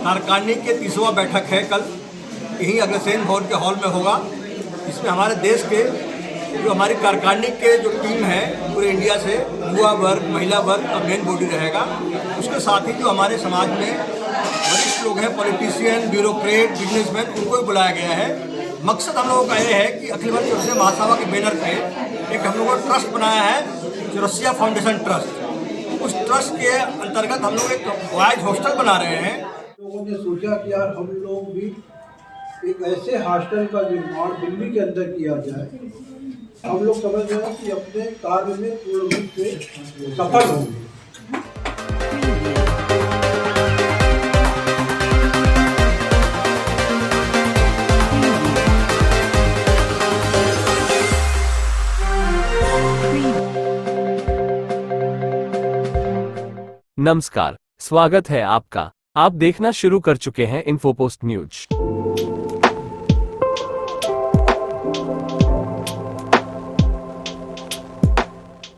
कार्यकारिणी के 30वां बैठक है कल यहीं अग्रसेन भवन के हॉल में होगा। इसमें हमारे देश के जो हमारी कार्यकारिणी के जो टीम है पूरे इंडिया से युवा वर्ग, महिला वर्ग का मेन बॉडी रहेगा। उसके साथ ही जो हमारे समाज में वरिष्ठ लोग हैं, पॉलिटिशियन, ब्यूरोक्रेट, बिजनेसमैन, उनको भी बुलाया गया है। मकसद हम लोगों का ये है कि अखिल भारतीय चौरसिया महासभा के बैनर पे एक हम लोगों ने ट्रस्ट बनाया है, चौरसिया फाउंडेशन ट्रस्ट। उस ट्रस्ट के अंतर्गत हम लोग एक बॉयज हॉस्टल बना रहे हैं। लोगों ने सोचा कि यार हम लोग भी एक ऐसे हॉस्टल का निर्माण दिल्ली के अंदर किया जाए। हम लोग समझ रहे हैं कि अपने कार्य में पूर्ण रूप से सफल होंगे। नमस्कार, स्वागत है आपका। आप देखना शुरू कर चुके हैं इन्फोपोस्ट न्यूज।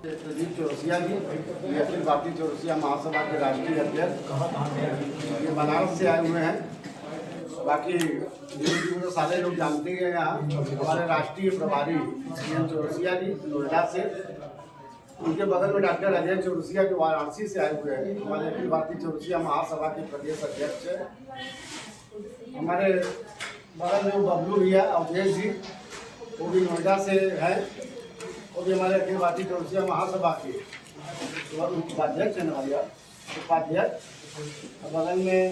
प्रदीप चौरसिया जी, ये अखिल भारतीय चौरसिया महासभा के राष्ट्रीय अध्यक्ष, ये बनारस से आए हुए हैं। बाकी जो सारे लोग जानते हैं, यहाँ हमारे राष्ट्रीय प्रभारी CM चौरसिया जी नोएडा से, उनके बगल में डॉक्टर अजय चौरसिया जो वाराणसी से आए हुए हैं, हमारे अखिल भारतीय चौरसिया महासभा के प्रदेश अध्यक्ष है। हमारे बगल में बबलू भैया अवधेश जी, वो भी नोएडा से है, वो भी हमारे अखिल भारतीय चौरसिया महासभा के उपाध्यक्ष हैं भैया, उपाध्यक्ष। बगल में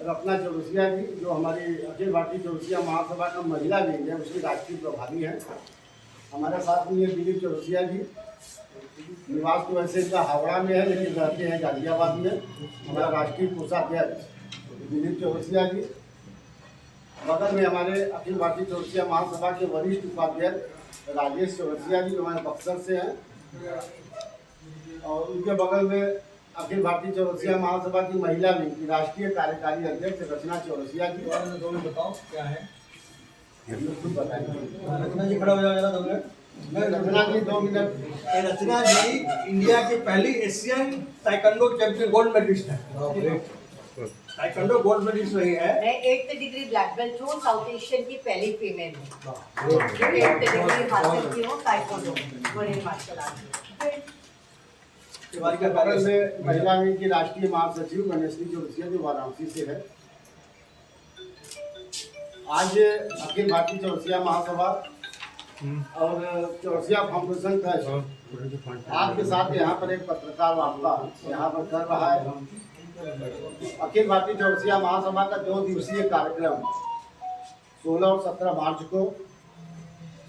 रत्ना चौरसिया जी जो हमारी अखिल भारतीय चौरसिया महासभा का महिला विंग है, उसकी राष्ट्रीय प्रभारी हैं। हमारे साथ में ये दिलीप चौरसिया जी, निवास तो वैसे इनका हावड़ा में है लेकिन रहते हैं गाजियाबाद में, हमारा राष्ट्रीय कोषाध्यक्ष दिलीप चौरसिया जी। बगल में हमारे अखिल भारतीय चौरसिया महासभा के वरिष्ठ उपाध्यक्ष राजेश चौरसिया जी जो हमारे बक्सर से हैं, और उनके बगल में अखिल भारतीय चौरसिया महासभा की महिला विंग की राष्ट्रीय कार्यकारी अध्यक्ष रचना चौरसिया जी। बताओ क्या है? बताएंगे रचना जी खड़ा हो जाओ जरा 2 मिनट। रचना जी 2 मिनट। रचना जी इंडिया की पहली Asian taekwondo champion gold medalist है। ताइक्वांडो गोल्ड मेडलिस्ट रही है। मैं 8th डिग्री ब्लैक बेल्ट हूँ, साउथ एशियन की पहली फीमेल हूँ जो 8th डिग्री हासिल की हूँ ताइक्वांडो कोरियन मार्शल आर्ट। बगल में महिला विंग की राष्ट्रीय महासचिव गणेश्वरी चौरसिया जो वाराणसी से है। आज अखिल भारतीय चौरसिया महासभा और चौरसिया फाउंडेशन ट्रस्ट आपके साथ यहाँ पर एक पत्रकार वार्ता यहाँ पर कर रहा है। अखिल भारतीय चौरसिया महासभा का 2 दिवसीय कार्यक्रम 16 और 17 मार्च को,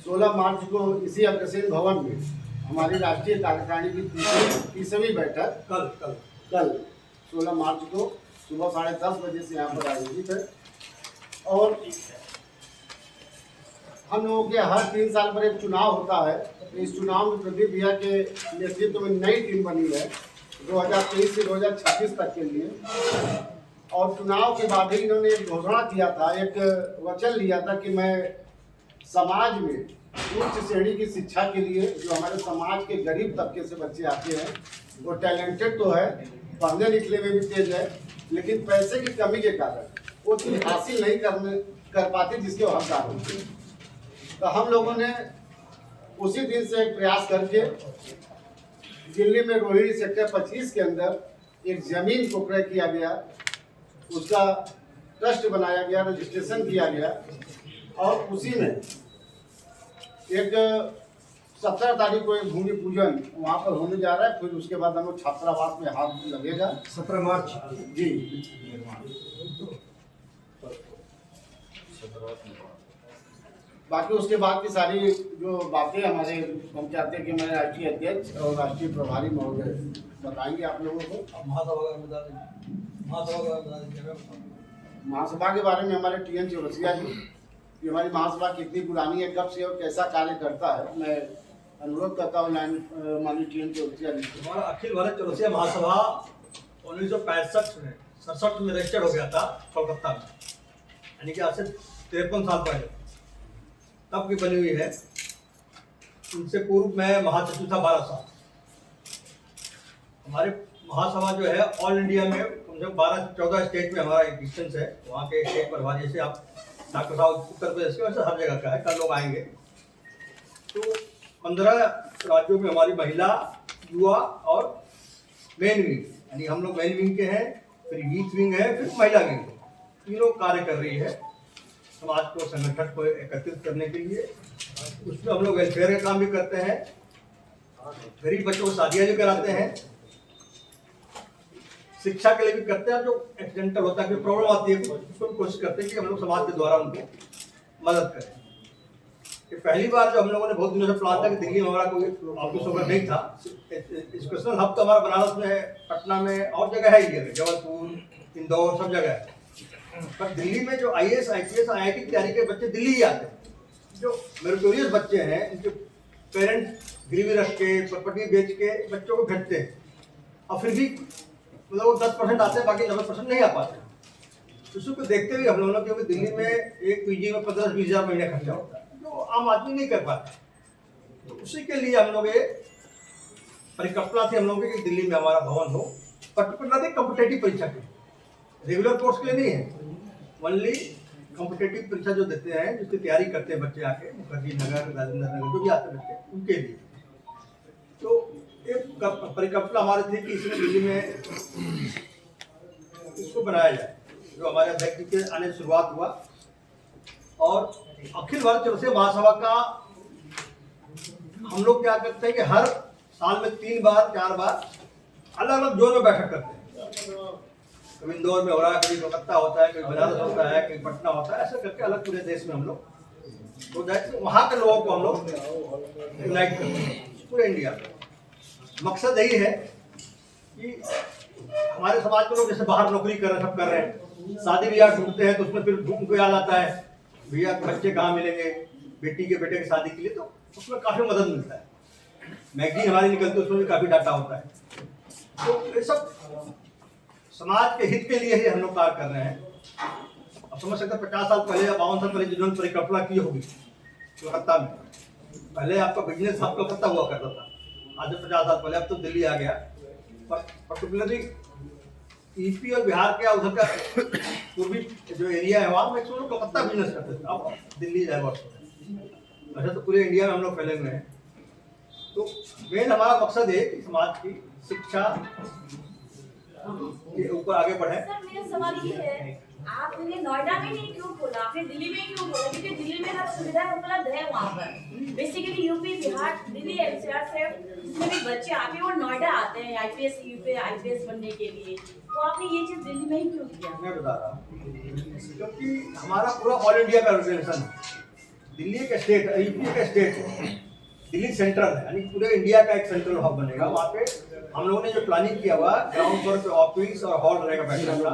16 मार्च को इसी अग्रसेन भवन में हमारी राष्ट्रीय कार्यकारिणी की 30वीं बैठक कल 16 मार्च को सुबह 10:30 बजे से यहाँ पर आयोजित है। और हम लोगों के हर 3 साल पर एक चुनाव होता है। तो इस चुनाव में प्रदीप भैया के नेतृत्व में नई टीम बनी है 2023 से 2026 तक के लिए। और चुनाव के बाद ही इन्होंने एक घोषणा किया था, एक वचन लिया था कि मैं समाज में उच्च श्रेणी की शिक्षा के लिए जो हमारे समाज के गरीब तबके से बच्चे आते हैं, वो टैलेंटेड तो है, पढ़ने लिखने में भी तेज है, लेकिन पैसे की कमी के कारण वो चीज हासिल नहीं कर पाते जिसके हकदार होते। तो हम लोगों ने उसी दिन से एक प्रयास करके दिल्ली में रोहिणी सेक्टर 25 के अंदर एक जमीन को क्रय किया गया, उसका ट्रस्ट बनाया गया, रजिस्ट्रेशन किया गया, और उसी में एक 17 तारीख को एक भूमि पूजन वहाँ पर होने जा रहा है। फिर उसके बाद हम लोग छात्रावास में हाथ लगेगा 17 मार्च जी। बाकी उसके बाद की सारी जो बातें हमारे हम चाहते हैं कि हमारे राष्ट्रीय अध्यक्ष और राष्ट्रीय प्रभारी महोदय बताएंगे आप लोगों को। महासभा के बारे में हमारे TN चौरसिया जी, कि हमारी महासभा कितनी पुरानी है, कब से और कैसा कार्य करता है, मैं अनुरोध करता हूँ माननीय TN चौरसिया जी। हमारा अखिल भारत चौरसिया महासभा 1965 में रजिस्टर्ड हो गया था कोलकाता में, यानी कि आज से 53 साल पहले तब की बनी हुई है। उनसे पूर्व मैं महासचिव था 12 साल। हमारे महासभा जो है ऑल इंडिया में कम से कम 12-14 स्टेट में हमारा एग्जिस्टेंस है। वहाँ के स्टेट प्रभारी जैसे आप डॉक्टर साहब उत्तर प्रदेश के, वैसे हर जगह का है, कल लोग आएंगे। तो 15 राज्यों में हमारी महिला, युवा और मेन विंग, यानी हम लोग मेन विंग के हैं, फिर यूथ विंग है, फिर महिला विंग है, तीनों कार्य कर रही है समाज को, संगठन को एकत्रित करने के लिए। उसमें हम लोग वेलफेयर का काम भी करते हैं, गरीब बच्चों को शादियाँ भी कराते हैं, शिक्षा के लिए भी करते हैं। जो एक्सीडेंटल होता है, कोई प्रॉब्लम आती है, उसको भी कोशिश करते हैं कि हम लोग समाज के द्वारा उनको मदद करें। कि पहली बार जो हम लोगों ने बहुत दिनों से प्लान था कि दिल्ली में हमारा कोई ऑफिस वगैरह नहीं था, एजुकेशनल हब तो हमारा बनारस में है, पटना में और जगह है ही है, जबलपुर, इंदौर, सब जगह है। पर दिल्ली में जो IAS, IPS, IIT की तैयारी के बच्चे दिल्ली ही आते हैं। जो मेरिटोरियस बच्चे हैं, इनके पेरेंट्स गिरवी रख के, प्रॉपर्टी बेच के बच्चों को भेजते हैं, और फिर भी मतलब 10% आते हैं, बाकी 90% नहीं आ पाते। उसको देखते हुए हम लोगों ने, क्योंकि दिल्ली में एक PG में 15-20 हज़ार महीने खर्चा होता है, जो आम आदमी नहीं कर पाता। तो उसी के लिए हम लोग ये परिकल्पना थी हम लोगों की कि दिल्ली में हमारा भवन हो, पर्टिकुलरली कॉम्पिटेटिव परीक्षा के, रेगुलर कोर्स के लिए नहीं है, ओनली कॉम्पिटेटिव परीक्षा जो देते हैं, जिसकी तैयारी करते हैं बच्चे आके, मुखर्जी नगर, राजेंद्र नगर, जो भी आते हैं बच्चे, उनके लिए। तो एक परिकल्पना हमारी थी कि इसमें दिल्ली में इसको बनाया जाए, जो हमारे अध्यक्ष जी के आने से शुरुआत हुआ। और अखिल भारतीय चौरसिया महासभा का हम लोग क्या करते हैं कि हर साल में 3 बार 4 बार अलग अलग जोन में बैठक करते हैं। कभी इंदौर में हो रहा है, कभी कोलकाता होता है, कभी बनारस होता है, कभी पटना होता है, ऐसा करके अलग पूरे देश में हम लोग, तो वहाँ के लोगों को हम लोग यूनाइट करते हैं पूरे इंडिया में। मकसद यही है कि हमारे समाज के लोग जैसे बाहर नौकरी कर रहे हैं, सब कर रहे हैं, शादी ब्याह ढूंढते हैं, तो उसमें फिर उनको याद आता है भैया बच्चे कहाँ मिलेंगे बेटी के बेटे की शादी के लिए, तो उसमें काफ़ी मदद मिलता है। मैगजीन हमारी निकलती है, उसमें भी काफ़ी डाटा होता है। तो ये सब समाज के हित के लिए ही हम लोग कार्य कर रहे हैं। अब समझ सकते 50 साल पहले या 52 साल पहले जिन्होंने परिकल्पना की होगी कोलकाता में, पहले आपका बिजनेस सब कोलकाता हुआ करता था, आज 50 साल पहले, अब तो दिल्ली आ गया। पर पर्टिकुलरली यूपी और बिहार के उधर का पूर्वी जो एरिया है, वहाँ में लोग कोलकाता बिजनेस करते थे, अब दिल्ली डाइवर्स हो गए। वैसे तो पूरे इंडिया में हम लोग फैले हुए हैं। तो मेन हमारा मकसद है कि समाज की शिक्षा के ऊपर आगे बढ़े। सर मेरा सवाल ये है, आपने नोएडा में नहीं क्यों खोला, आपने दिल्ली में क्यों खोला? क्योंकि दिल्ली में हर सुविधा उपलब्ध है वहाँ पर। Basically UP, Bihar, Delhi, NCR से जितने भी बच्चे आते हैं वो नोएडा आते हैं IPS, IPS बनने के लिए, तो आपने ये चीज़ दिल्ली में ही क्यों किया? मैं बता रहा हूँ क्योंकि हमारा पूरा ऑल इंडिया का ऑर्गेनाइजेशन है। दिल्ली का स्टेट, यूपी का स्टेट है, दिल्ली सेंट्रल है, यानी पूरे इंडिया का एक सेंट्रल हब बनेगा। वहाँ पे हम लोगों ने जो प्लानिंग किया हुआ, ग्राउंड फ्लोर पे ऑफिस और हॉल रहेगा बैठने का,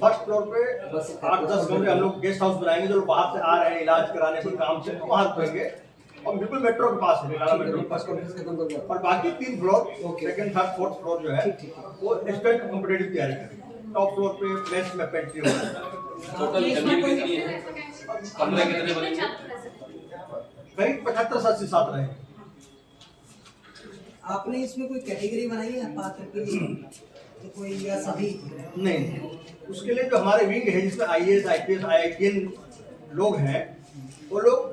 फर्स्ट फ्लोर पे 8-10 कमरे हम लोग गेस्ट हाउस बनाएंगे, जो लोग बाहर से आ रहे हैं इलाज कराने कोई काम से, तो वहाँ रुकेंगे, और बिल्कुल मेट्रो के पास है, मेट्रो के पास। और बाकी 3 floor, second, third, fourth floor जो है वो स्टूडेंट कॉम्पिटेटिव तैयारी करेंगे। टॉप फ्लोर पे मेस में पेंट्री होगा। कमरे कितने बनेंगे? करीब 75-80 साथ रहे। आपने इसमें कोई कैटेगरी बनाई है पात्र के लिए, तो कोई या सभी? नहीं, उसके लिए जो हमारे विंग है जिसमें IAS, IPS, IITN लोग हैं, वो लोग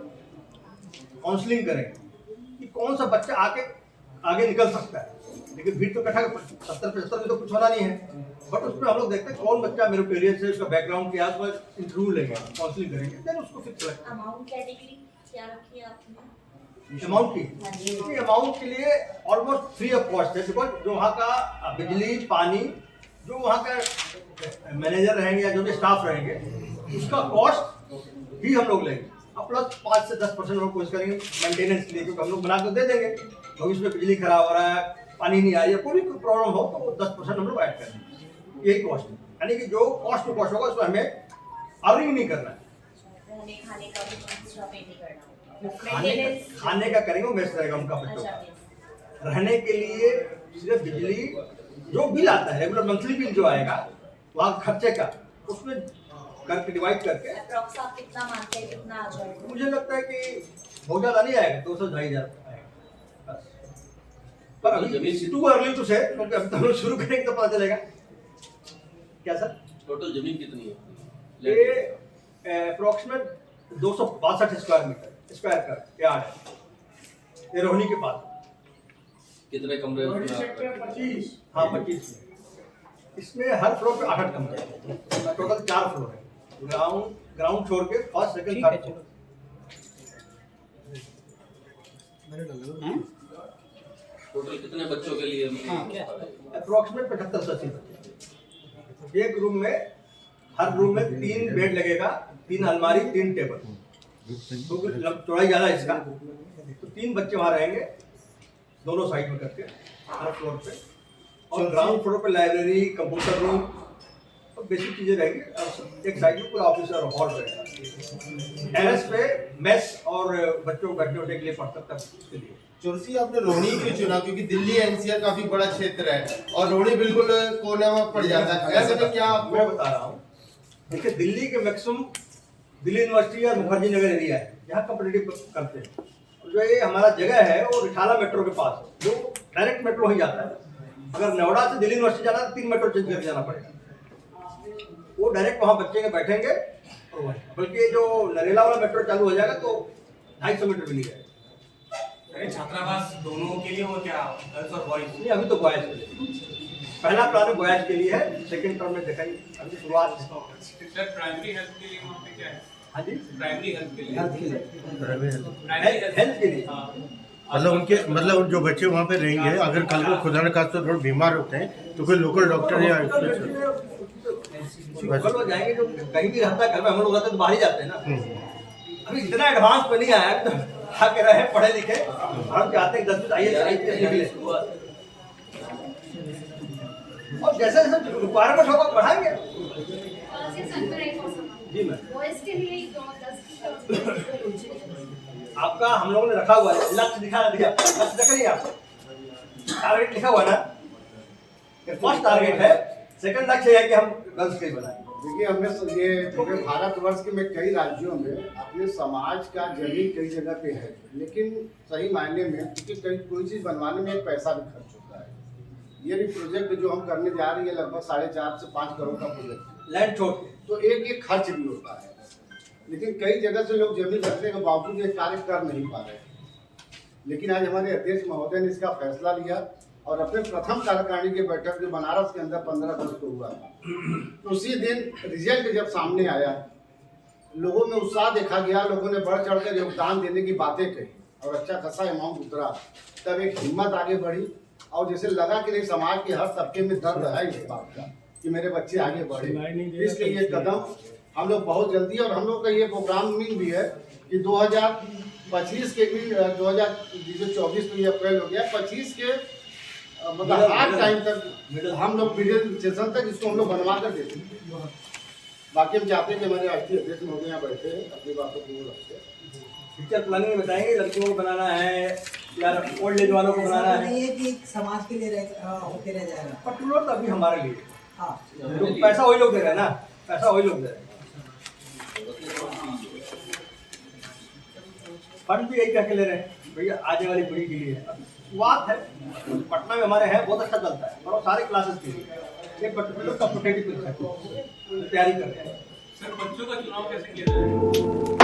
काउंसलिंग करेंगे कि कौन सा बच्चा आगे निकल सकता है। लेकिन भीड़ तो इकट्ठा 70-75 में तो कुछ होना नहीं है, बट उसमें हम लोग देखते हैं कौन बच्चा मेरिटोरियस है, उसका बैकग्राउंड क्या है, उसमें इंटरव्यू लेंगे, काउंसलिंग करेंगे, देन उसको फिक्स करेंगे। अमाउंट कैटेगरी क्या रखी है आपने? अमाउंट की अमाउंट के लिए ऑलमोस्ट फ्री ऑफ कॉस्ट है, बिकॉज जो वहाँ का बिजली पानी, जो वहाँ का मैनेजर रहेंगे या जो भी स्टाफ रहेंगे, उसका कॉस्ट भी हम लोग लेंगे, और प्लस 5 से 10% हम लोग कोशिश करेंगे मेंटेनेंस के लिए, क्योंकि हम लोग बना कर दे देंगे। भविष्य में बिजली खराब हो रहा है, पानी नहीं आ रही है, कोई प्रॉब्लम हो तो 10% हम लोग ऐड करेंगे, यही कॉस्ट है। यानी कि जो कॉस्ट टू कॉस्ट होगा उसमें हमें अर्निंग नहीं करना है। खाने का भी एक्स्ट्रा पे नहीं करना, खाने का करेंगे, मेस रहेगा उनका बच्चों का। रहने के लिए सिर्फ बिजली जो बिल आता है, रेगुलर मंथली बिल जो आएगा वहाँ खर्चे का, उसमें करके डिवाइड करके अप्रॉक्स आप कितना मानते हैं, कितना आ जाएगा? मुझे लगता है कि बहुत ज़्यादा नहीं आएगा, 200-2,500 आएगा बस। पर अभी टू अर्ली टू से, क्योंकि अभी तो हम लोग शुरू करेंगे तो पता चलेगा। क्या सर? टोटल जमीन कितनी है? ये अप्रोक्सीमेट 262 स्क्वायर का यार्ड है, ये रोहिणी के पास। कितने कमरे? हाँ 25 में। इसमें हर फ्लोर पे 8 कमरे हैं, टोटल 4 फ्लोर है, ग्राउंड छोड़ के first second third floor. Total कितने बच्चों के लिए? अप्रोक्सीमेट 75 से 80 बच्चे। एक रूम में, हर रूम में 3 बेड लगेगा, 3 अलमारी, 3 टेबल, क्योंकि चौड़ाई ज़्यादा है इसका, तो 3 बच्चे वहाँ रहेंगे दोनों साइड में करके हर फ्लोर पे। और ग्राउंड फ्लोर पे लाइब्रेरी, कंप्यूटर रूम और बेसिक चीज़ें रहेंगी, और एक साइड में पूरा ऑफिस और हॉल रहेगा। टेरेस पे मेस और बच्चों को बैठने उठने के लिए पढ़ सकता है, उसके लिए। चुरसी आपने रोहिणी क्यों चुना? क्योंकि दिल्ली एनसीआर काफी बड़ा क्षेत्र है और रोहिणी बिल्कुल कोने में पड़ जाता है, ऐसे में क्या आपको? मैं बता रहा हूँ, देखिए दिल्ली के मैक्सिमम दिल्ली यूनिवर्सिटी और मुखर्जी नगर एरिया है, यहाँ कॉम्पिटिटिव करते हैं। जो ये हमारा जगह है वो रिठाला मेट्रो के पास है, जो डायरेक्ट मेट्रो ही जाता है। अगर नोएडा से दिल्ली यूनिवर्सिटी जाना है तो 3 मेट्रो चेंज करके जाना पड़ेगा, वो डायरेक्ट वहाँ बच्चे के बैठेंगे। बल्कि जो नरेला वाला मेट्रो चालू हो जाएगा तो 250 मीटर भी नहीं जाएगा। छात्रावास दोनों के लिए हो क्या, गर्ल्स और बॉयज? नहीं, अभी तो बॉयज के लिए, पहला प्लान बॉयज के लिए है, सेकंड टर्म में दिखाई अभी शुरुआत है। सर प्राइमरी हेल्थ के लिए वहाँ पे क्या है? हाँ जी, प्राइमरी हेल्थ के लिए, हेल्थ के लिए। मतलब जो बच्चे वहाँ पे रहेंगे, अगर कल को खुदा न खास्ता थोड़ा बीमार होते हैं तो कोई लोकल डॉक्टर या लोकल हो जाएंगे, जो कहीं भी रहता है, घर में हम लोग रहते हैं तो बाहर ही जाते हैं ना। अभी इतना एडवांस पे नहीं आया, तो आके रहे पढ़े लिखे, हम चाहते हैं 10 IAS निकले। और जैसे जैसे रिक्वायरमेंट होगा बढ़ाएंगे। जी मैम, आपका हम लोगों ने रखा हुआ है लक्ष्य, दिखा दिया लक्ष्य देख रही आप, टारगेट लिखा हुआ ना, फर्स्ट टारगेट है, सेकंड लक्ष्य है कि हम गर्ल्स के बनाएं। देखिए, हमने ये पूरे भारतवर्ष के में कई राज्यों में अपने समाज का जमीन कई जगह पे है, लेकिन सही मायने में क्योंकि कई कोई चीज़ बनवाने में एक पैसा भी खर्च होता है। ये भी प्रोजेक्ट जो हम करने जा रही है लगभग 4.5 से 5 करोड़ का प्रोजेक्ट, लैंड छोड़, तो एक खर्च भी होता है। लेकिन कई जगह से लोग जमीन रखने के बावजूद ये कार्य कर नहीं पा रहे। लेकिन आज हमारे अध्यक्ष महोदय ने इसका फैसला लिया और अपने प्रथम कार्यकारिणी की बैठक जो बनारस के अंदर 15 अगस्त को हुआ था, तो उसी दिन रिजल्ट जब सामने आया, लोगों में उत्साह देखा गया, लोगों ने बढ़ चढ़कर योगदान देने की बातें कही और अच्छा खासा अमाउंट उतरा, तब एक हिम्मत आगे बढ़ी और जैसे लगा कि नहीं, समाज के हर तबके में दर्द है इस बात का कि मेरे बच्चे आगे बढ़े। इसलिए ये कदम हम लोग बहुत जल्दी, और हम लोग का ये प्रोग्रामिंग भी है कि 2025 के भी 2024 तो ये अप्रैल हो गया, 25 के मतलब हर टाइम तक हम लोग मिडिल सेशन तक इसको हम लोग बनवा कर देते हैं। बाकी हम चाहते हैं कि हमारे राष्ट्रीय अध्यक्ष महोदय यहाँ बैठे हैं, अपनी बातों को रखते हैं। फ्यूचर प्लानिंग में बताएंगे लड़कियों को बनाना है या ओल्ड एज वालों को बनाना है, नहीं है कि समाज के लिए होते रह जाएगा। पर्टिकुलर तो अभी हमारे लिए हाँ, पैसा वही लोग दे रहे हैं ना, पैसा वही लोग दे रहे हैं। फंड भी यही कह के ले रहे हैं भैया आने वाली पीढ़ी के लिए। शुरुआत है, पटना में हमारे हैं, बहुत अच्छा चलता है, और सारे क्लासेस के लिए एक पर्टिकुलर कॉम्पिटेटिव तैयारी कर रहे हैं। सर बच्चों का चुनाव कैसे किया जाए?